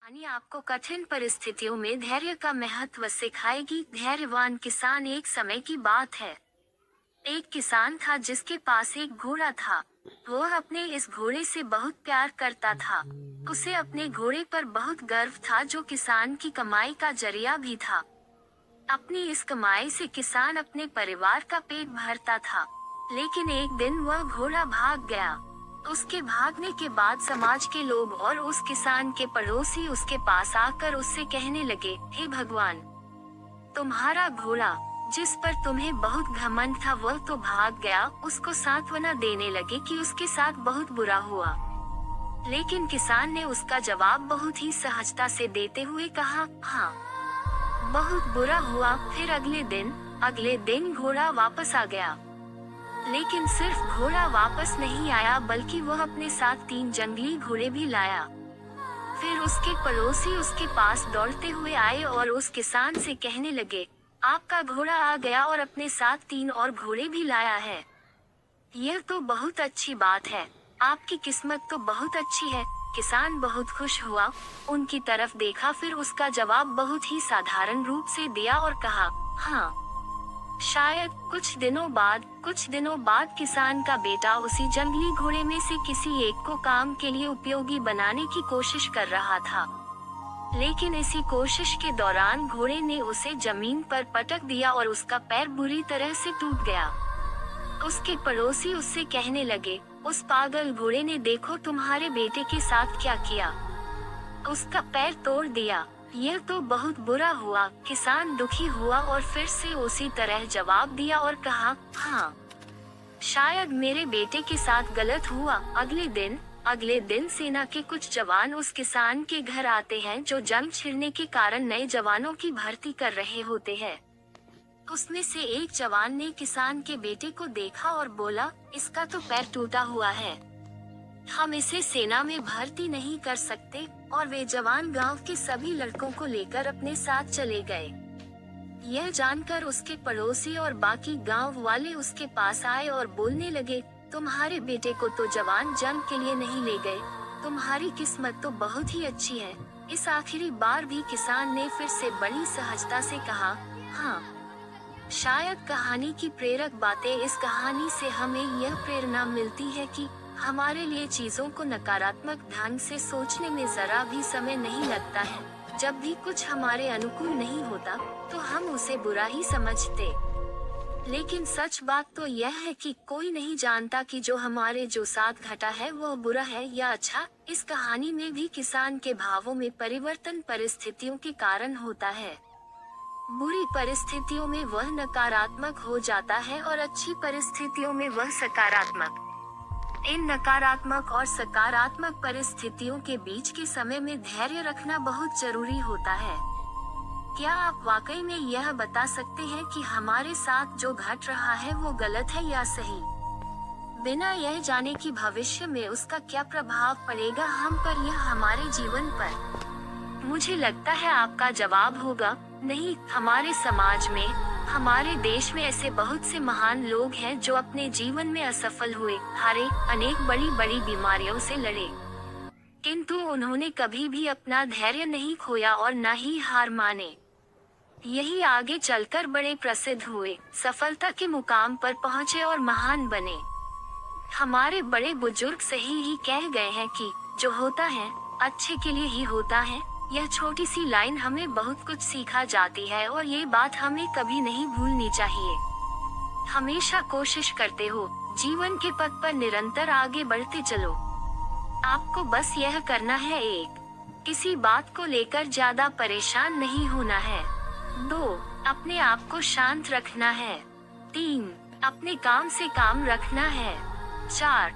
कहानी आपको कठिन परिस्थितियों में धैर्य का महत्व सिखाएगी। धैर्यवान किसान। एक समय की बात है, एक किसान था जिसके पास एक घोड़ा था। वह अपने इस घोड़े से बहुत प्यार करता था। उसे अपने घोड़े पर बहुत गर्व था, जो किसान की कमाई का जरिया भी था। अपनी इस कमाई से किसान अपने परिवार का पेट भरता था। लेकिन एक दिन वह घोड़ा भाग गया। उसके भागने के बाद समाज के लोग और उस किसान के पड़ोसी उसके पास आकर उससे कहने लगे, हे भगवान, तुम्हारा घोड़ा जिस पर तुम्हें बहुत घमंड था वह तो भाग गया। उसको सांत्वना देने लगे कि उसके साथ बहुत बुरा हुआ। लेकिन किसान ने उसका जवाब बहुत ही सहजता से देते हुए कहा, हाँ, बहुत बुरा हुआ। फिर अगले दिन घोड़ा वापस आ गया। लेकिन सिर्फ घोड़ा वापस नहीं आया, बल्कि वह अपने साथ 3 जंगली घोड़े भी लाया। फिर उसके पड़ोसी उसके पास दौड़ते हुए आए और उस किसान से कहने लगे, आपका घोड़ा आ गया और अपने साथ 3 और घोड़े भी लाया है। यह तो बहुत अच्छी बात है, आपकी किस्मत तो बहुत अच्छी है। किसान बहुत खुश हुआ, उनकी तरफ देखा, फिर उसका जवाब बहुत ही साधारण रूप से दिया और कहा, हाँ। शायद कुछ दिनों बाद किसान का बेटा उसी जंगली घोड़े में से किसी एक को काम के लिए उपयोगी बनाने की कोशिश कर रहा था। लेकिन इसी कोशिश के दौरान घोड़े ने उसे जमीन पर पटक दिया और उसका पैर बुरी तरह से टूट गया। उसके पड़ोसी उससे कहने लगे, उस पागल घोड़े ने देखो तुम्हारे बेटे के साथ क्या किया, उसका पैर तोड़ दिया। यह तो बहुत बुरा हुआ। किसान दुखी हुआ और फिर से उसी तरह जवाब दिया और कहा, हाँ, शायद मेरे बेटे के साथ गलत हुआ। अगले दिन सेना के कुछ जवान उस किसान के घर आते हैं, जो जंग छिड़ने के कारण नए जवानों की भर्ती कर रहे होते हैं। उसमें से एक जवान ने किसान के बेटे को देखा और बोला, इसका तो पैर टूटा हुआ है, हम इसे सेना में भर्ती नहीं कर सकते। और वे जवान गांव के सभी लड़कों को लेकर अपने साथ चले गए। यह जानकर उसके पड़ोसी और बाकी गांव वाले उसके पास आए और बोलने लगे, तुम्हारे बेटे को तो जवान जंग के लिए नहीं ले गए, तुम्हारी किस्मत तो बहुत ही अच्छी है। इस आखिरी बार भी किसान ने फिर से बड़ी सहजता से कहा, हाँ। शायद कहानी की प्रेरक बातें। इस कहानी से हमें यह प्रेरणा मिलती है कि हमारे लिए चीजों को नकारात्मक ढंग से सोचने में जरा भी समय नहीं लगता है। जब भी कुछ हमारे अनुकूल नहीं होता तो हम उसे बुरा ही समझते। लेकिन सच बात तो यह है कि कोई नहीं जानता कि जो साथ घटा है वह बुरा है या अच्छा। इस कहानी में भी किसान के भावों में परिवर्तन परिस्थितियों के कारण होता है। बुरी परिस्थितियों में वह नकारात्मक हो जाता है और अच्छी परिस्थितियों में वह सकारात्मक। इन नकारात्मक और सकारात्मक परिस्थितियों के बीच के समय में धैर्य रखना बहुत जरूरी होता है। क्या आप वाकई में यह बता सकते हैं कि हमारे साथ जो घट रहा है वो गलत है या सही, बिना यह जाने कि भविष्य में उसका क्या प्रभाव पड़ेगा हम पर या हमारे जीवन पर? मुझे लगता है आपका जवाब होगा, नहीं। हमारे समाज में, हमारे देश में ऐसे बहुत से महान लोग हैं जो अपने जीवन में असफल हुए, हारे, अनेक बड़ी बड़ी बीमारियों से लड़े, किंतु उन्होंने कभी भी अपना धैर्य नहीं खोया और न ही हार माने। यही आगे चलकर बड़े प्रसिद्ध हुए, सफलता के मुकाम पर पहुँचे और महान बने। हमारे बड़े बुजुर्ग सही ही कह गए हैं कि जो होता है अच्छे के लिए ही होता है। यह छोटी सी लाइन हमें बहुत कुछ सिखा जाती है और ये बात हमें कभी नहीं भूलनी चाहिए। हमेशा कोशिश करते हो, जीवन के पथ पर निरंतर आगे बढ़ते चलो। आपको बस यह करना है, 1, किसी बात को लेकर ज्यादा परेशान नहीं होना है। 2, अपने आप को शांत रखना है। 3, अपने काम से काम रखना है। 4,